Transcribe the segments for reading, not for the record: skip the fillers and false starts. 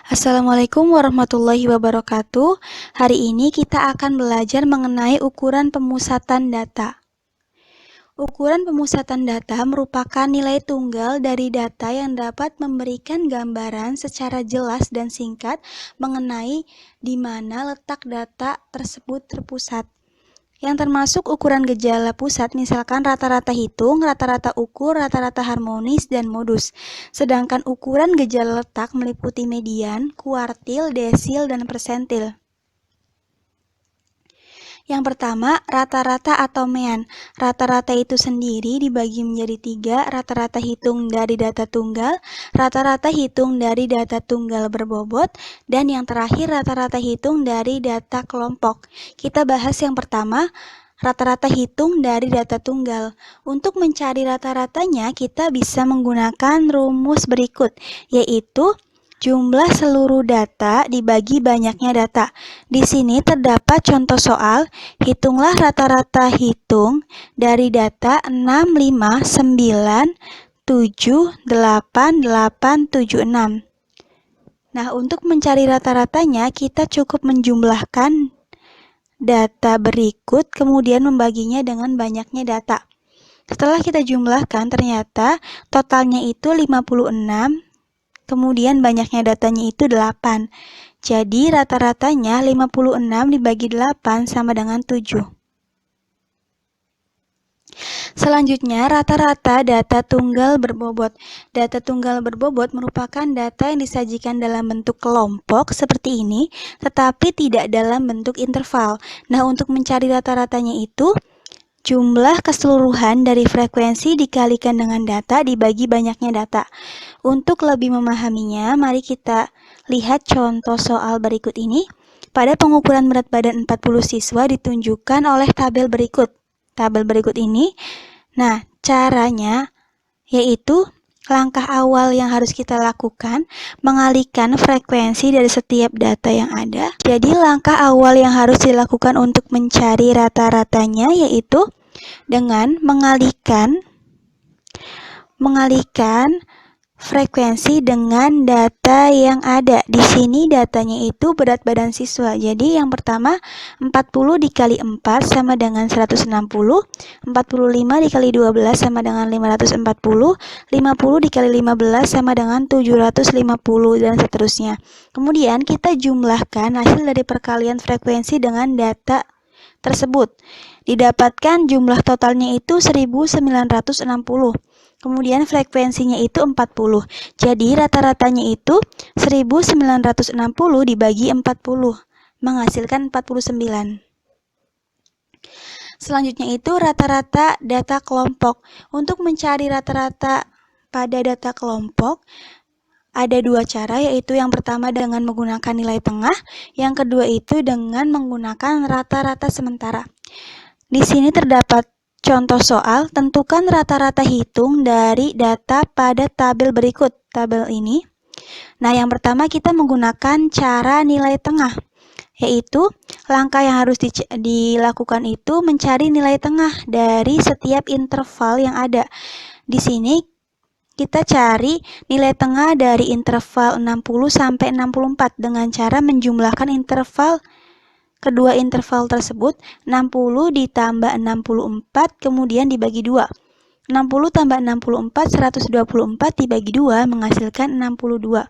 Assalamualaikum warahmatullahi wabarakatuh. Hari ini kita akan belajar mengenai ukuran pemusatan data. Ukuran pemusatan data merupakan nilai tunggal dari data yang dapat memberikan gambaran secara jelas dan singkat mengenai di mana letak data tersebut terpusat. Yang termasuk ukuran gejala pusat, misalkan rata-rata hitung, rata-rata ukur, rata-rata harmonis, dan modus. Sedangkan ukuran gejala letak meliputi median, kuartil, desil, dan persentil. Yang pertama, rata-rata atau mean. Rata-rata itu sendiri dibagi menjadi 3, rata-rata hitung dari data tunggal, rata-rata hitung dari data tunggal berbobot, dan yang terakhir rata-rata hitung dari data kelompok. Kita bahas yang pertama, rata-rata hitung dari data tunggal. Untuk mencari rata-ratanya, kita bisa menggunakan rumus berikut, yaitu jumlah seluruh data dibagi banyaknya data. Di sini terdapat contoh soal, hitunglah rata-rata hitung dari data 6, 5, 9, 7, 8, 8, 7, 6. Nah, untuk mencari rata-ratanya, kita cukup menjumlahkan data berikut, kemudian membaginya dengan banyaknya data. Setelah kita jumlahkan, ternyata totalnya itu 56, kemudian banyaknya datanya itu 8. Jadi rata-ratanya 56 dibagi 8 sama dengan 7. Selanjutnya, rata-rata data tunggal berbobot. Data tunggal berbobot merupakan data yang disajikan dalam bentuk kelompok seperti ini, tetapi tidak dalam bentuk interval. Nah, untuk mencari rata-ratanya itu, jumlah keseluruhan dari frekuensi dikalikan dengan data dibagi banyaknya data. Untuk lebih memahaminya, mari kita lihat contoh soal berikut ini. Pada pengukuran berat badan 40 siswa ditunjukkan oleh tabel berikut. Tabel berikut ini. Nah, caranya yaitu langkah awal yang harus kita lakukan, mengalihkan frekuensi dari setiap data yang ada. Jadi langkah awal yang harus dilakukan untuk mencari rata-ratanya yaitu dengan mengalihkan frekuensi dengan data yang ada. Di sini datanya itu berat badan siswa. Jadi yang pertama 40 dikali 4 sama dengan 160, 45 dikali 12 sama dengan 540, 50 dikali 15 sama dengan 750, dan seterusnya. Kemudian kita jumlahkan hasil dari perkalian frekuensi dengan data tersebut. Didapatkan jumlah totalnya itu 1960. Kemudian frekuensinya itu 40. Jadi rata-ratanya itu 1960 dibagi 40, menghasilkan 49. Selanjutnya itu rata-rata data kelompok. Untuk mencari rata-rata pada data kelompok, ada dua cara, yaitu yang pertama dengan menggunakan nilai tengah, yang kedua itu dengan menggunakan rata-rata sementara. Di sini terdapat contoh soal, tentukan rata-rata hitung dari data pada tabel berikut. Tabel ini. Nah, yang pertama kita menggunakan cara nilai tengah, yaitu langkah yang harus dilakukan itu mencari nilai tengah dari setiap interval yang ada. Di sini kita cari nilai tengah dari interval 60 sampai 64 dengan cara menjumlahkan kedua interval tersebut. 60 ditambah 64 kemudian dibagi 2. 60 tambah 64, 124 dibagi 2 menghasilkan 62.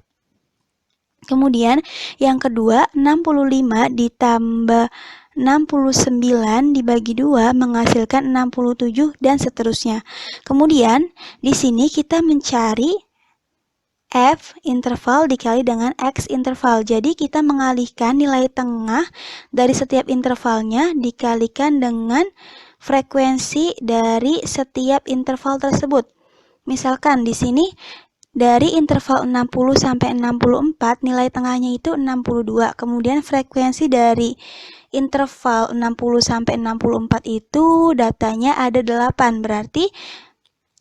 Kemudian yang kedua 65 ditambah 69 dibagi 2 menghasilkan 67, dan seterusnya. Kemudian di sini kita mencari F interval dikali dengan X interval. Jadi kita mengalihkan nilai tengah dari setiap intervalnya dikalikan dengan frekuensi dari setiap interval tersebut. Misalkan di sini dari interval 60 sampai 64 nilai tengahnya itu 62. Kemudian frekuensi dari interval 60 sampai 64 itu datanya ada 8. Berarti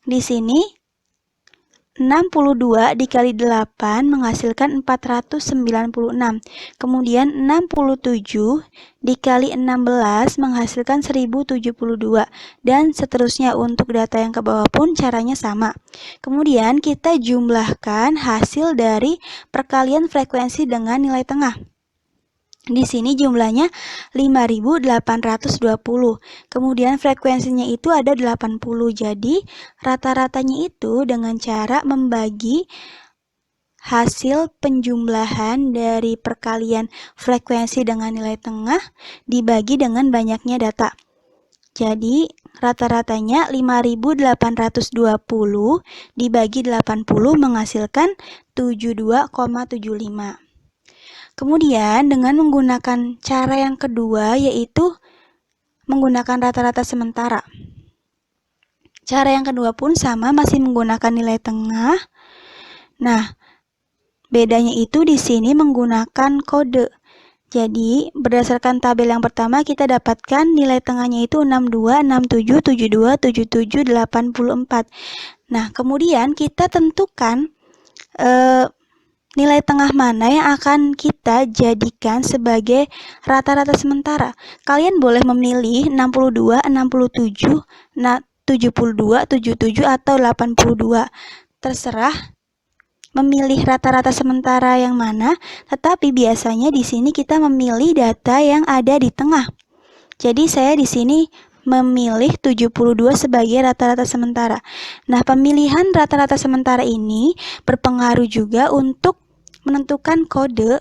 di sini 62 dikali 8 menghasilkan 496. Kemudian 67 dikali 16 menghasilkan 1072. Dan seterusnya untuk data yang ke bawah pun caranya sama. Kemudian kita jumlahkan hasil dari perkalian frekuensi dengan nilai tengah. Di sini jumlahnya 5.820. Kemudian frekuensinya itu ada 80. Jadi rata-ratanya itu dengan cara membagi hasil penjumlahan dari perkalian frekuensi dengan nilai tengah dibagi dengan banyaknya data. Jadi rata-ratanya 5.820 dibagi 80 menghasilkan 72,75. Kemudian dengan menggunakan cara yang kedua yaitu menggunakan rata-rata sementara. Cara yang kedua pun sama, masih menggunakan nilai tengah. Nah, bedanya itu di sini menggunakan kode. Jadi, berdasarkan tabel yang pertama kita dapatkan nilai tengahnya itu 62, 67, 72, 77, 84. Nah, kemudian kita tentukan nilai tengah mana yang akan kita jadikan sebagai rata-rata sementara. Kalian boleh memilih 62, 67, 72, 77, atau 82. Terserah memilih rata-rata sementara yang mana, tetapi biasanya di sini kita memilih data yang ada di tengah. Jadi saya di sini memilih 72 sebagai rata-rata sementara. Nah, pemilihan rata-rata sementara ini berpengaruh juga untuk menentukan kode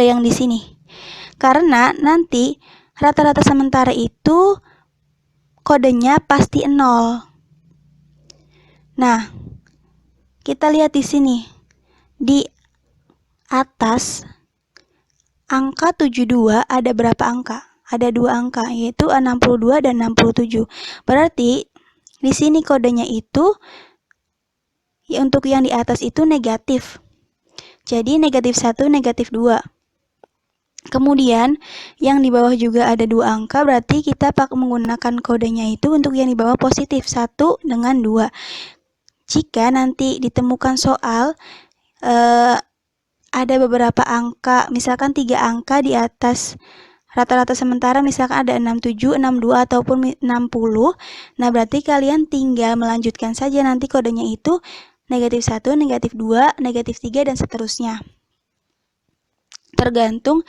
yang di sini. Karena nanti rata-rata sementara itu kodenya pasti 0. Nah, kita lihat di sini. Di atas angka 72 ada berapa angka? Ada 2 angka, yaitu 62 dan 67. Berarti di sini kodenya itu untuk yang di atas itu negatif. Jadi negatif 1, negatif 2. Kemudian yang di bawah juga ada 2 angka, berarti kita menggunakan kodenya itu untuk yang di bawah positif, 1 dengan 2. Jika nanti ditemukan soal ada beberapa angka, misalkan 3 angka di atas rata-rata sementara, misalkan ada 67, 62, ataupun 60. Nah, berarti kalian tinggal melanjutkan saja nanti kodenya itu negatif 1, negatif 2, negatif 3, dan seterusnya. Tergantung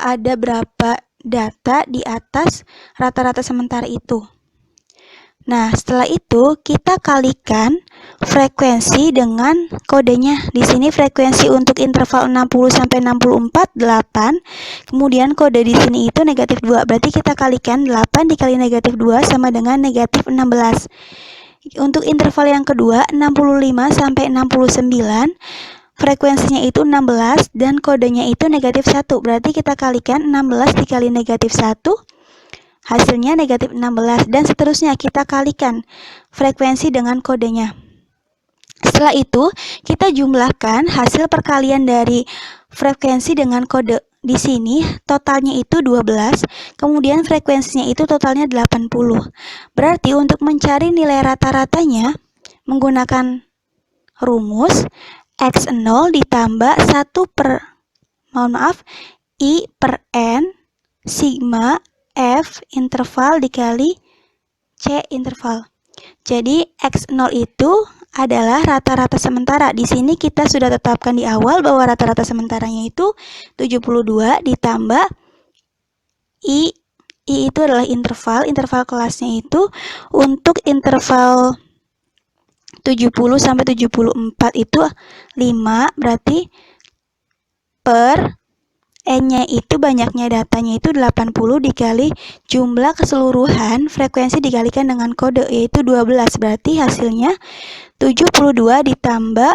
ada berapa data di atas rata-rata sementara itu. Nah, setelah itu kita kalikan frekuensi dengan kodenya. Di sini frekuensi untuk interval 60 sampai 64 8. Kemudian kode di sini itu negatif 2. Berarti kita kalikan 8 dikali negatif 2 sama dengan negatif 16. Untuk interval yang kedua 65 sampai 69, frekuensinya itu 16 dan kodenya itu negatif 1. Berarti kita kalikan 16 dikali negatif 1, hasilnya negatif 16, dan seterusnya kita kalikan frekuensi dengan kodenya. Setelah itu kita jumlahkan hasil perkalian dari frekuensi dengan kode. Di sini totalnya itu 12, kemudian frekuensinya itu totalnya 80. Berarti untuk mencari nilai rata-ratanya menggunakan rumus X0 ditambah 1 I per N sigma F interval dikali C interval. Jadi X0 itu adalah rata-rata sementara. Di sini kita sudah tetapkan di awal bahwa rata-rata sementaranya itu 72 ditambah I itu adalah interval kelasnya itu untuk interval 70 sampai 74 itu 5, berarti per N-nya itu banyaknya datanya itu 80 dikali jumlah keseluruhan frekuensi dikalikan dengan kode, yaitu 12. Berarti hasilnya 72 ditambah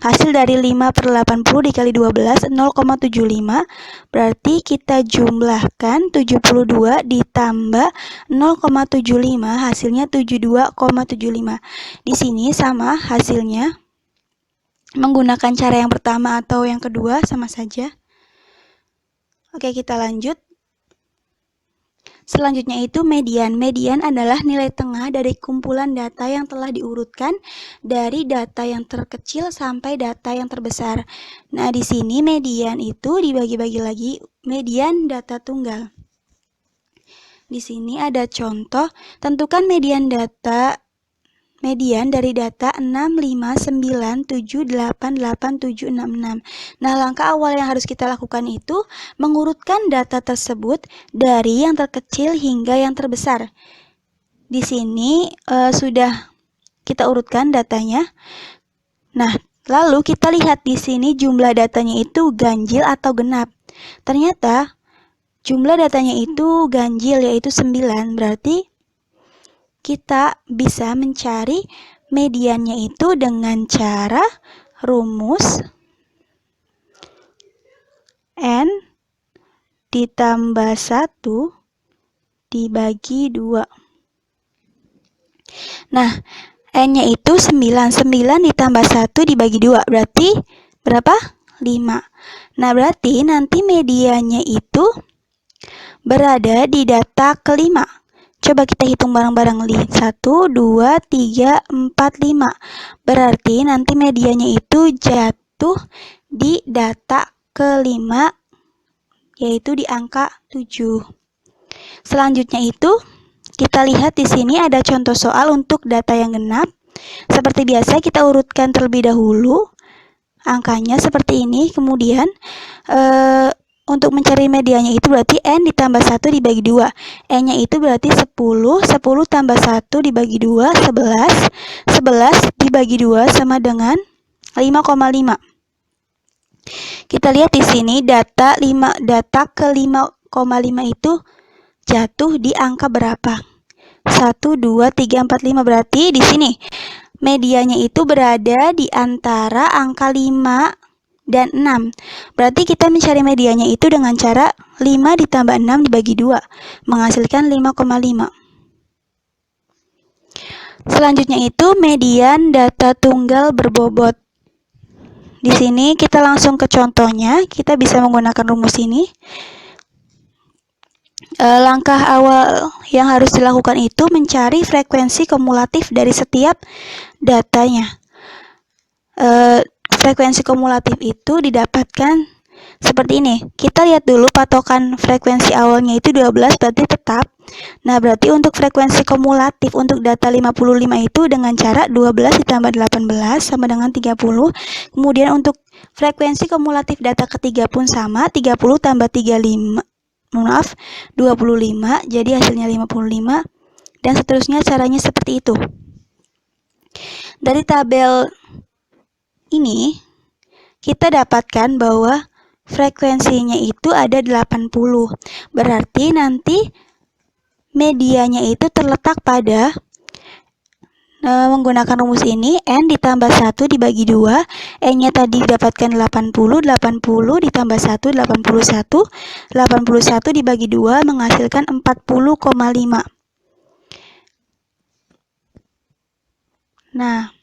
hasil dari 5/80 dikali 12, 0,75. Berarti kita jumlahkan 72 ditambah 0,75, hasilnya 72,75. Di sini sama hasilnya. Menggunakan cara yang pertama atau yang kedua sama saja. Oke, kita lanjut. Selanjutnya itu median. Median adalah nilai tengah dari kumpulan data yang telah diurutkan dari data yang terkecil sampai data yang terbesar. Nah, di sini median itu dibagi-bagi lagi median data tunggal. Di sini ada contoh, tentukan median dari data 6, 5, 9, 7, 8, 8, 7, 6, 6. Nah, langkah awal yang harus kita lakukan itu mengurutkan data tersebut dari yang terkecil hingga yang terbesar. Di sini sudah kita urutkan datanya. Nah, lalu kita lihat di sini jumlah datanya itu ganjil atau genap. Ternyata jumlah datanya itu ganjil, yaitu 9. Berarti kita bisa mencari mediannya itu dengan cara rumus N ditambah 1 dibagi 2. Nah, N-nya itu 9. 9 ditambah 1 dibagi 2. Berarti berapa? 5. Nah, berarti nanti mediannya itu berada di data kelima. Coba kita hitung bareng-bareng. 1, 2, 3, 4, 5. Berarti nanti medianya itu jatuh di data kelima, yaitu di angka 7. Selanjutnya itu kita lihat di sini ada contoh soal untuk data yang genap. Seperti biasa kita urutkan terlebih dahulu angkanya seperti ini. Kemudian untuk mencari medianya itu berarti N ditambah 1 dibagi 2. N-nya itu berarti 10. 10 tambah 1 dibagi 2, 11. 11 dibagi 2 sama dengan 5,5. Kita lihat di sini data ke 5,5 itu jatuh di angka berapa? 1, 2, 3, 4, 5. Berarti di sini medianya itu berada di antara angka 5 dan 6. Berarti kita mencari medianya itu dengan cara 5 ditambah 6 dibagi 2, menghasilkan 5,5. Selanjutnya itu median data tunggal berbobot. Di sini kita langsung ke contohnya, kita bisa menggunakan rumus ini. Langkah awal yang harus dilakukan itu mencari frekuensi kumulatif dari setiap datanya. Frekuensi kumulatif itu didapatkan seperti ini. Kita lihat dulu patokan frekuensi awalnya itu 12, berarti tetap. Nah, berarti untuk frekuensi kumulatif untuk data 55 itu dengan cara 12 ditambah 18 sama dengan 30. Kemudian untuk frekuensi kumulatif data ketiga pun sama, 30 tambah 25, 25, jadi hasilnya 55. Dan seterusnya caranya seperti itu. Dari tabel ini kita dapatkan bahwa frekuensinya itu ada 80. Berarti nanti medianya itu terletak pada menggunakan rumus ini, N ditambah 1 dibagi 2. N-nya tadi didapatkan 80. 80 ditambah 1, 81. 81 dibagi 2 menghasilkan 40,5. Nah,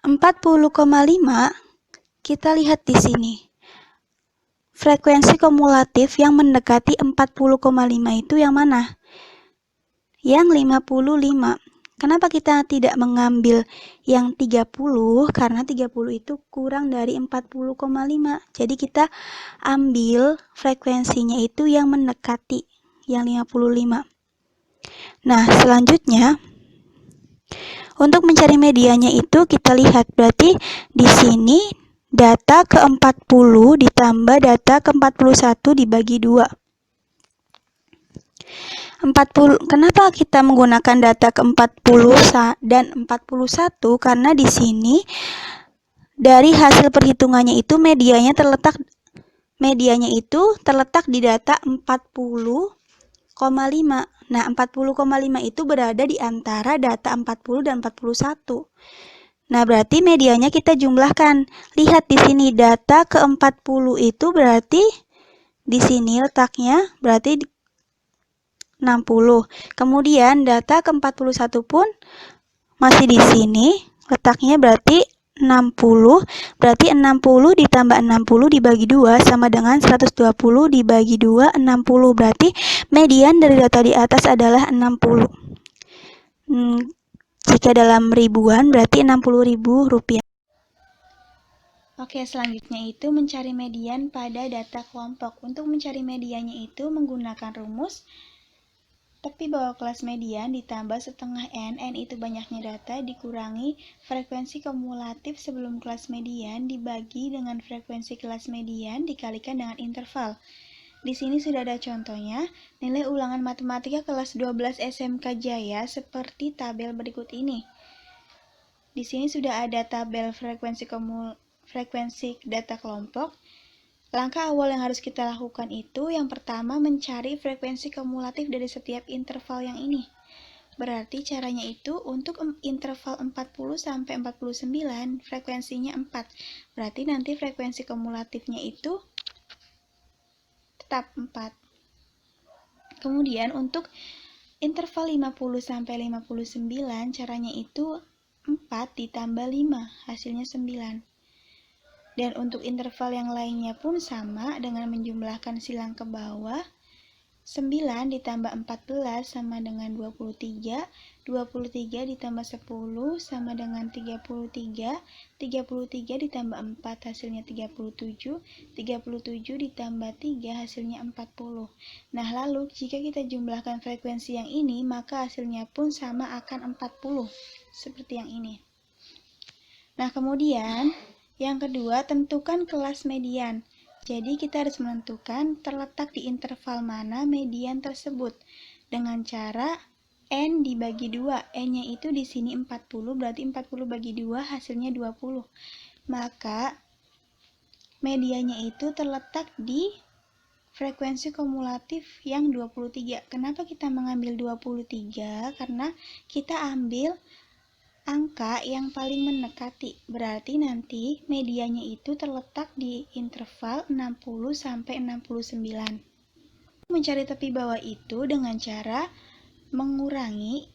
40,5 kita lihat di sini. Frekuensi kumulatif yang mendekati 40,5 itu yang mana? Yang 55. Kenapa kita tidak mengambil yang 30? Karena 30 itu kurang dari 40,5. Jadi kita ambil frekuensinya itu yang mendekati yang 55. Nah, selanjutnya untuk mencari medianya itu kita lihat, berarti di sini data ke-40 ditambah data ke-41 dibagi 2. 40, kenapa kita menggunakan data ke-40 dan 41? Karena di sini dari hasil perhitungannya itu medianya terletak di data 40,5. Nah, 40,5 itu berada di antara data 40 dan 41. Nah, berarti medianya kita jumlahkan. Lihat di sini data ke-40 itu berarti di sini letaknya berarti 60. Kemudian data ke-41 pun masih di sini, letaknya berarti 60, berarti 60 ditambah 60 dibagi 2 sama dengan 120 dibagi 2, 60. Berarti median dari data di atas adalah 60. Jika dalam ribuan, berarti Rp60.000. Oke, selanjutnya itu mencari median pada data kelompok. Untuk mencari mediannya itu menggunakan rumus tepi bawah kelas median ditambah setengah N itu banyaknya data, dikurangi frekuensi kumulatif sebelum kelas median, dibagi dengan frekuensi kelas median, dikalikan dengan interval. Di sini sudah ada contohnya, nilai ulangan matematika kelas 12 SMK Jaya seperti tabel berikut ini. Di sini sudah ada tabel frekuensi data kelompok. Langkah awal yang harus kita lakukan itu yang pertama mencari frekuensi kumulatif dari setiap interval yang ini. Berarti caranya itu untuk interval 40 sampai 49 frekuensinya 4. Berarti nanti frekuensi kumulatifnya itu tetap 4. Kemudian untuk interval 50 sampai 59 caranya itu 4 ditambah 5 hasilnya 9. Dan untuk interval yang lainnya pun sama dengan menjumlahkan silang ke bawah. 9 ditambah 14 sama dengan 23. 23 ditambah 10 sama dengan 33. 33 ditambah 4 hasilnya 37. 37 ditambah 3 hasilnya 40. Nah, lalu jika kita jumlahkan frekuensi yang ini, maka hasilnya pun sama akan 40. Seperti yang ini. Nah, kemudian yang kedua, tentukan kelas median. Jadi kita harus menentukan terletak di interval mana median tersebut dengan cara N dibagi 2. N-nya itu di sini 40, berarti 40 bagi 2 hasilnya 20. Maka mediannya itu terletak di frekuensi kumulatif yang 23. Kenapa kita mengambil 23? Karena kita ambil angka yang paling mendekati, berarti nanti medianya itu terletak di interval 60 sampai 69. Mencari tepi bawah itu dengan cara mengurangi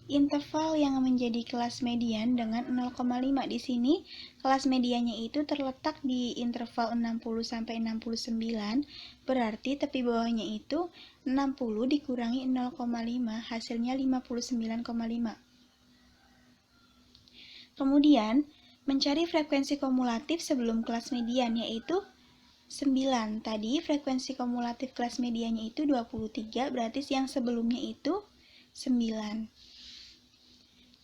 interval yang menjadi kelas median dengan 0,5. Di sini kelas mediannya itu terletak di interval 60 sampai 69, berarti tepi bawahnya itu 60 dikurangi 0,5, hasilnya 59,5. Kemudian, mencari frekuensi kumulatif sebelum kelas median, yaitu 9. Tadi frekuensi kumulatif kelas mediannya itu 23, berarti yang sebelumnya itu 9.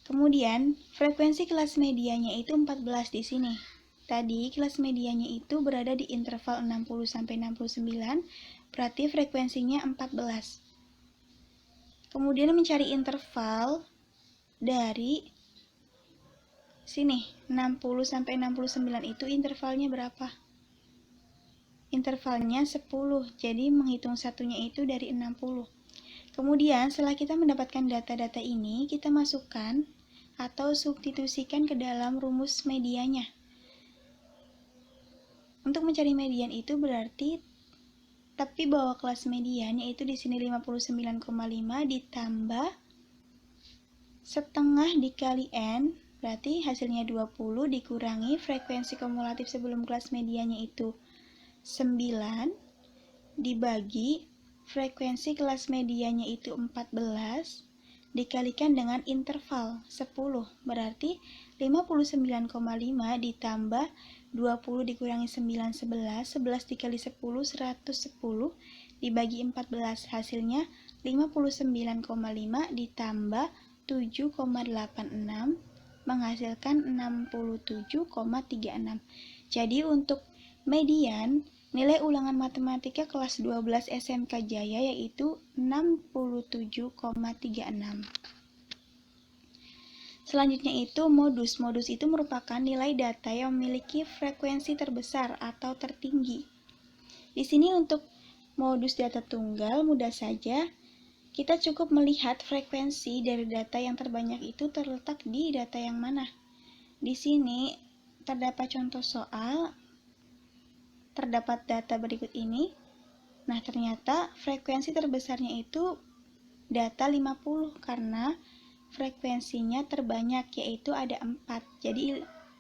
Kemudian, frekuensi kelas mediannya itu 14 di sini. Tadi kelas mediannya itu berada di interval 60 sampai 69, berarti frekuensinya 14. Kemudian mencari interval dari sini, 60 sampai 69 itu intervalnya berapa? Intervalnya 10, jadi menghitung satunya itu dari 60. Kemudian setelah kita mendapatkan data-data ini, kita masukkan atau substitusikan ke dalam rumus medianya. Untuk mencari median itu berarti tepi bawah kelas median, yaitu di sini 59,5 ditambah setengah dikali N, berarti hasilnya 20 dikurangi frekuensi kumulatif sebelum kelas mediannya itu 9 dibagi frekuensi kelas mediannya itu 14 dikalikan dengan interval 10, berarti 59,5 ditambah 20 dikurangi 9, 11 dikali 10, 110 dibagi 14, hasilnya 59,5 ditambah 7,86 menghasilkan 67,36. Jadi untuk median, nilai ulangan matematika kelas 12 SMK Jaya yaitu 67,36. Selanjutnya itu modus. Modus itu merupakan nilai data yang memiliki frekuensi terbesar atau tertinggi. Di sini untuk modus data tunggal mudah saja. Kita cukup melihat frekuensi dari data yang terbanyak itu terletak di data yang mana. Di sini terdapat contoh soal, terdapat data berikut ini. Nah, ternyata frekuensi terbesarnya itu data 50 karena frekuensinya terbanyak, yaitu ada 4. Jadi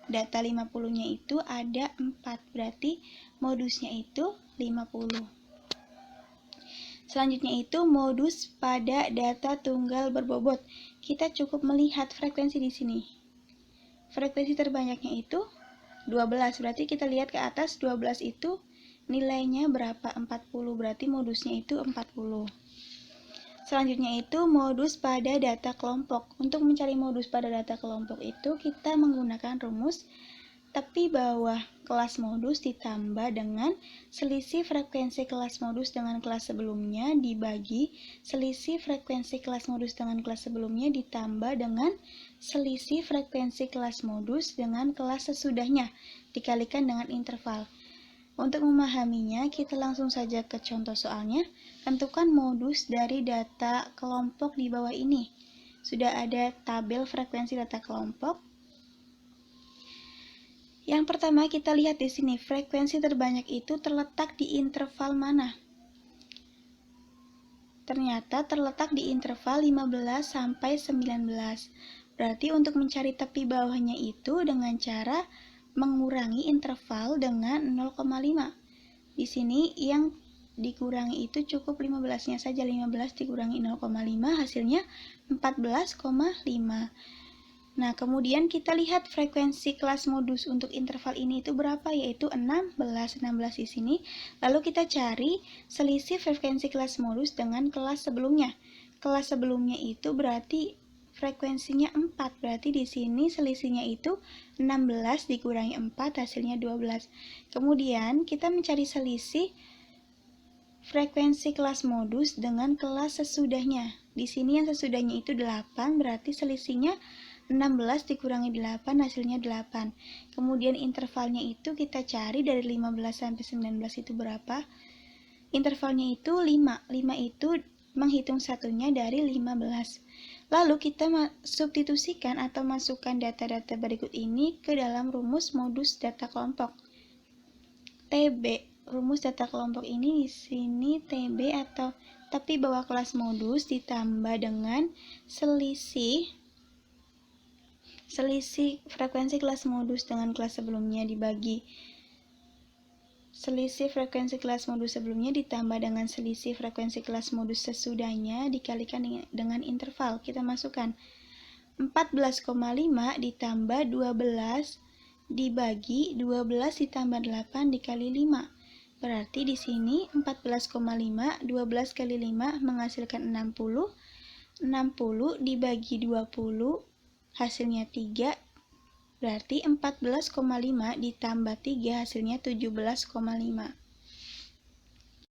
data 50-nya itu ada 4, berarti modusnya itu 50. Selanjutnya itu modus pada data tunggal berbobot. Kita cukup melihat frekuensi di sini. Frekuensi terbanyaknya itu 12, berarti kita lihat ke atas 12 itu nilainya berapa? 40, berarti modusnya itu 40. Selanjutnya itu modus pada data kelompok. Untuk mencari modus pada data kelompok itu kita menggunakan rumus tepi bawah kelas modus ditambah dengan selisih frekuensi kelas modus dengan kelas sebelumnya dibagi selisih frekuensi kelas modus dengan kelas sebelumnya ditambah dengan selisih frekuensi kelas modus dengan kelas sesudahnya dikalikan dengan interval. Untuk memahaminya, kita langsung saja ke contoh soalnya. Tentukan modus dari data kelompok di bawah ini. Sudah ada tabel frekuensi data kelompok. Yang pertama kita lihat di sini, frekuensi terbanyak itu terletak di interval mana? Ternyata terletak di interval 15 sampai 19. Berarti untuk mencari tepi bawahnya itu dengan cara mengurangi interval dengan 0,5. Di sini yang dikurangi itu cukup 15-nya saja. 15 dikurangi 0,5 hasilnya 14,5. Nah, kemudian kita lihat frekuensi kelas modus untuk interval ini itu berapa, yaitu 16 di sini. Lalu kita cari selisih frekuensi kelas modus dengan kelas sebelumnya. Kelas sebelumnya itu berarti frekuensinya 4, berarti di sini selisihnya itu 16 dikurangi 4 hasilnya 12. Kemudian kita mencari selisih frekuensi kelas modus dengan kelas sesudahnya. Di sini yang sesudahnya itu 8, berarti selisihnya 16 dikurangi 8 hasilnya 8. Kemudian intervalnya itu kita cari dari 15 sampai 19 itu berapa? Intervalnya itu 5. 5 itu menghitung satunya dari 15. Lalu kita substitusikan atau masukkan data-data berikut ini ke dalam rumus modus data kelompok. TB, rumus data kelompok ini di sini TB atau tepi bawah kelas modus ditambah dengan selisih frekuensi kelas modus dengan kelas sebelumnya dibagi selisih frekuensi kelas modus sebelumnya ditambah dengan selisih frekuensi kelas modus sesudahnya dikalikan dengan interval. Kita masukkan 14,5 ditambah 12 dibagi 12 ditambah 8 dikali 5. Berarti di sini 14,5 12 kali 5 menghasilkan 60. 60 dibagi 20 hasilnya 3. Berarti 14,5 ditambah 3 hasilnya 17,5.